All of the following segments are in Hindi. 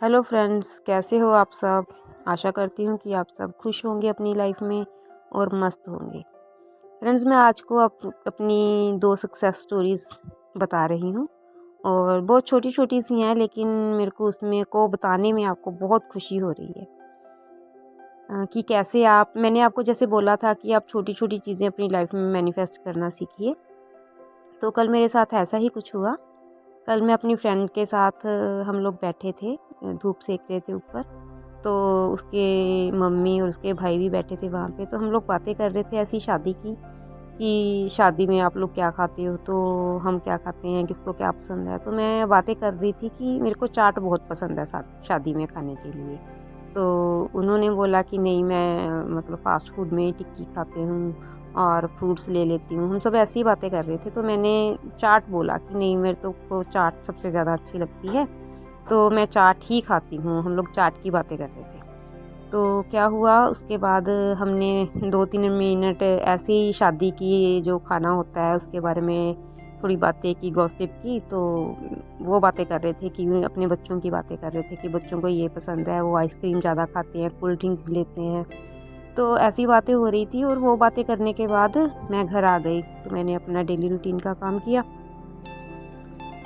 हेलो फ्रेंड्स, कैसे हो आप सब। आशा करती हूँ कि आप सब खुश होंगे अपनी लाइफ में और मस्त होंगे। फ्रेंड्स, मैं आज को अपनी 2 सक्सेस स्टोरीज़ बता रही हूँ और बहुत छोटी-छोटी सी हैं, लेकिन मेरे को उसमें को बताने में आपको बहुत खुशी हो रही है कि कैसे मैंने आपको जैसे बोला था कि आप छोटी-छोटी चीज़ें अपनी लाइफ में मैनिफेस्ट करना सीखिए। तो कल मेरे साथ ऐसा ही कुछ हुआ। कल मैं अपनी फ्रेंड के साथ हम लोग बैठे थे, धूप सेक रहे थे ऊपर। तो उसके मम्मी और उसके भाई भी बैठे थे वहाँ पे। तो हम लोग बातें कर रहे थे ऐसी शादी की, कि शादी में आप लोग क्या खाते हो, तो हम क्या खाते हैं, किसको क्या पसंद है। तो मैं बातें कर रही थी कि मेरे को चाट बहुत पसंद है शादी में खाने के लिए। तो उन्होंने बोला कि नहीं, मैं मतलब फ़ास्ट फूड में ही टिक्की खाती हूँ और फ्रूट्स ले लेती हूँ। हम सब ऐसी ही बातें कर रहे थे। तो मैंने चाट बोला कि नहीं, मेरे तो को चाट सबसे ज़्यादा अच्छी लगती है, तो मैं चाट ही खाती हूँ। हम लोग चाट की बातें कर रहे थे। तो क्या हुआ, उसके बाद हमने 2-3 मिनट ऐसे ही शादी की जो खाना होता है उसके बारे में थोड़ी बातें की, गॉसिप की। तो वो बातें कर रहे थे कि अपने बच्चों की बातें कर रहे थे कि बच्चों को ये पसंद है, वो आइसक्रीम ज़्यादा खाते हैं, कोल्ड ड्रिंक लेते हैं। तो ऐसी बातें हो रही थी और वो बातें करने के बाद मैं घर आ गई। तो मैंने अपना डेली रूटीन का काम किया।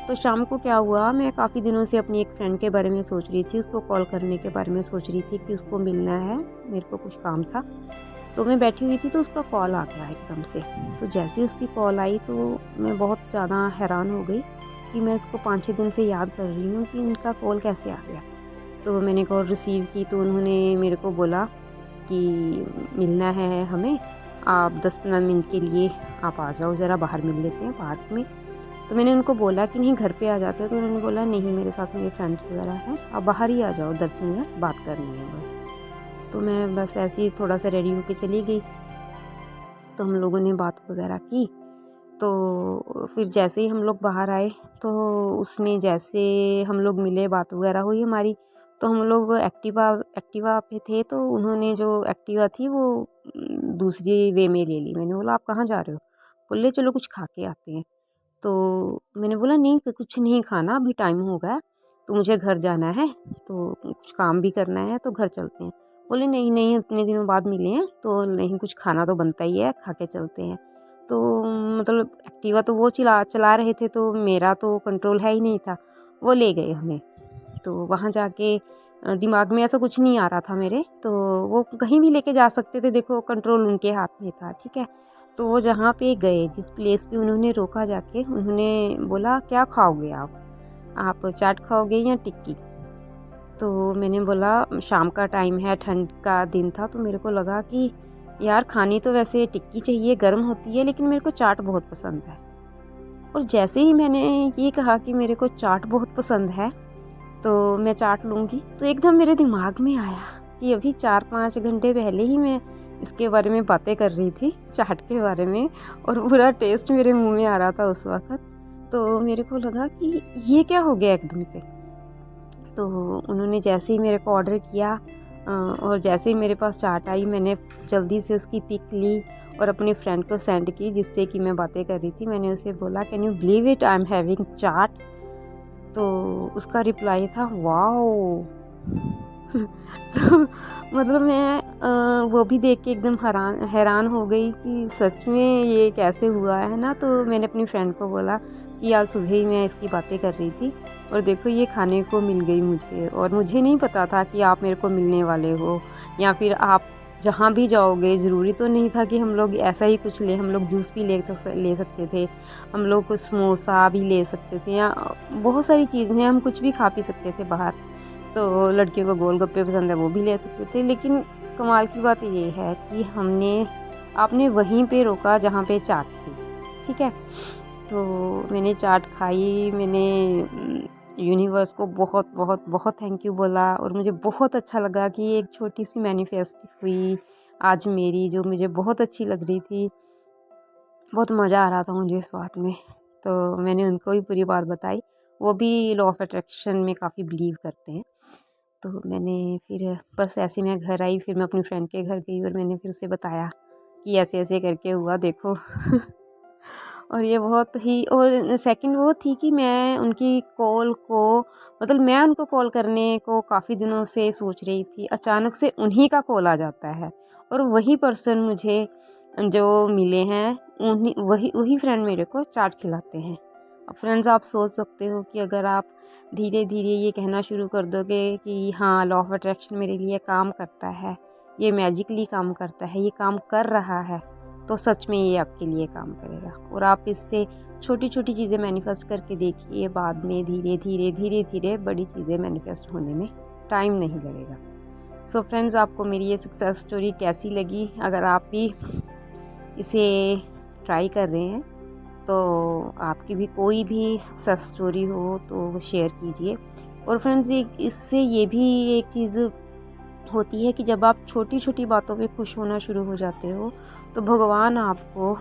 तो शाम को क्या हुआ, मैं काफ़ी दिनों से अपनी एक फ्रेंड के बारे में सोच रही थी, उसको कॉल करने के बारे में सोच रही थी कि उसको मिलना है, मेरे को कुछ काम था। तो मैं बैठी हुई थी तो उसका कॉल आ गया एकदम से। तो जैसे ही उसकी कॉल आई तो मैं बहुत ज़्यादा हैरान हो गई कि मैं इसको 5-6 दिन से याद कर रही हूँ कि इनका कॉल कैसे आ गया। तो मैंने कॉल रिसीव की तो उन्होंने मेरे को बोला कि मिलना है हमें, आप 10-15 मिनट के लिए आप आ जाओ, ज़रा बाहर मिल लेते हैं पार्क में। तो मैंने उनको बोला कि नहीं, घर पे आ जाते हो। तो उन्होंने बोला नहीं, मेरे साथ मेरे फ्रेंड्स वगैरह हैं, आप बाहर ही आ जाओ, 10 मिनट बात करनी है बस। तो मैं बस ऐसे ही थोड़ा सा रेडी होके चली गई। तो हम लोगों ने बात वगैरह की। तो फिर जैसे ही हम लोग बाहर आए तो उसने, जैसे हम लोग मिले, बात वगैरह हुई हमारी। तो हम लोग एक्टिवा एक्टिवा पे थे, तो उन्होंने जो एक्टिवा थी वो दूसरी वे में ले ली। मैंने बोला आप कहाँ जा रहे हो? बोले चलो कुछ खा के आते हैं। तो मैंने बोला नहीं, कुछ नहीं खाना, अभी टाइम हो गया, तो मुझे घर जाना है, तो कुछ काम भी करना है, तो घर चलते हैं। बोले नहीं नहीं, इतने दिनों बाद मिले हैं तो नहीं, कुछ खाना तो बनता ही है, खा के चलते हैं। तो मतलब एक्टिवा तो वो चला चला रहे थे, तो मेरा तो कंट्रोल है ही नहीं था। वो ले गए हमें। तो वहाँ जाके दिमाग में ऐसा कुछ नहीं आ रहा था मेरे, तो वो कहीं भी लेके जा सकते थे, देखो कंट्रोल उनके हाथ में था, ठीक है। तो वो जहाँ पे गए, जिस प्लेस पे उन्होंने रोका जाके, उन्होंने बोला क्या खाओगे आप चाट खाओगे या टिक्की? तो मैंने बोला शाम का टाइम है, ठंड का दिन था, तो मेरे को लगा कि यार खानी तो वैसे टिक्की चाहिए, गर्म होती है, लेकिन मेरे को चाट बहुत पसंद है। और जैसे ही मैंने ये कहा कि मेरे को चाट बहुत पसंद है, तो मैं चाट लूँगी, तो एकदम मेरे दिमाग में आया कि अभी 4-5 घंटे पहले ही मैं इसके बारे में बातें कर रही थी, चाट के बारे में, और पूरा टेस्ट मेरे मुँह में आ रहा था उस वक़्त। तो मेरे को लगा कि ये क्या हो गया एकदम से। तो उन्होंने जैसे ही मेरे को ऑर्डर किया और जैसे ही मेरे पास चाट आई, मैंने जल्दी से उसकी पिक ली और अपनी फ्रेंड को सेंड की, जिससे कि मैं बातें कर रही थी। मैंने उसे बोला can you believe it, I am having chaat. तो उसका रिप्लाई था वाओ! तो मतलब मैं वो भी देख के एकदम हैरान हो गई कि सच में ये कैसे हुआ है ना। तो मैंने अपनी फ्रेंड को बोला कि आज सुबह ही मैं इसकी बातें कर रही थी और देखो ये खाने को मिल गई मुझे, और मुझे नहीं पता था कि आप मेरे को मिलने वाले हो, या फिर आप जहाँ भी जाओगे। ज़रूरी तो नहीं था कि हम लोग ऐसा ही कुछ लें, हम लोग जूस भी ले सकते थे, हम लोग कुछ समोसा भी ले सकते थे, या बहुत सारी चीज़ें हैं, हम कुछ भी खा पी सकते थे बाहर। तो लड़कियों को गोलगप्पे पसंद है, वो भी ले सकते थे। लेकिन कमाल की बात ये है कि आपने वहीं पे रोका जहाँ पे चाट थी, ठीक है। तो मैंने चाट खाई, मैंने यूनिवर्स को बहुत बहुत बहुत थैंक यू बोला, और मुझे बहुत अच्छा लगा कि एक छोटी सी मैनिफेस्ट हुई आज मेरी, जो मुझे बहुत अच्छी लग रही थी। बहुत मज़ा आ रहा था मुझे इस बात में। तो मैंने उनको भी पूरी बात बताई। वो भी लॉ ऑफ अट्रैक्शन में काफ़ी बिलीव करते हैं। तो मैंने फिर बस ऐसे ही मैं घर आई, फिर मैं अपनी फ्रेंड के घर गई और मैंने फिर उसे बताया कि ऐसे-ऐसे करके हुआ देखो। और ये बहुत ही, और सेकंड वो थी कि मैं उनकी कॉल को, मतलब मैं उनको कॉल करने को काफ़ी दिनों से सोच रही थी, अचानक से उन्हीं का कॉल आ जाता है और वही पर्सन मुझे जो मिले हैं, उन्हीं वही वही फ्रेंड मेरे को चाट खिलाते हैं। अब फ्रेंड्स, आप सोच सकते हो कि अगर आप धीरे धीरे ये कहना शुरू कर दोगे कि हाँ, लॉ ऑफ अट्रैक्शन मेरे लिए काम करता है, ये मैजिकली काम करता है, ये काम कर रहा है, तो सच में ये आपके लिए काम करेगा। और आप इससे छोटी छोटी चीज़ें मैनिफेस्ट करके देखिए, बाद में धीरे धीरे धीरे धीरे बड़ी चीज़ें मैनिफेस्ट होने में टाइम नहीं लगेगा। सो फ्रेंड्स, आपको मेरी ये सक्सेस स्टोरी कैसी लगी? अगर आप भी इसे ट्राई कर रहे हैं तो आपकी भी कोई भी सक्सेस स्टोरी हो तो शेयर कीजिए। और फ्रेंड्स, इससे ये भी एक चीज़ होती है कि जब आप छोटी छोटी बातों पे खुश होना शुरू हो जाते हो तो भगवान आपको,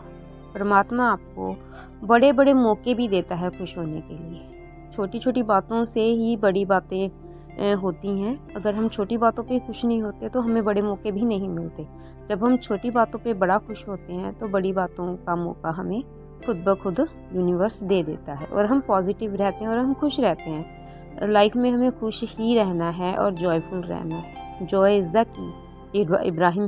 परमात्मा आपको बड़े बड़े मौके भी देता है खुश होने के लिए। छोटी छोटी बातों से ही बड़ी बातें होती हैं। अगर हम छोटी बातों पे खुश नहीं होते तो हमें बड़े मौके भी नहीं मिलते। जब हम छोटी बातों पे बड़ा खुश होते हैं तो बड़ी बातों का मौका हमें खुद ब खुद यूनिवर्स दे देता है और हम पॉजिटिव रहते हैं और हम खुश रहते हैं। लाइफ में हमें खुश ही रहना है और जॉयफुल रहना है। Joy is the key. Ibrahim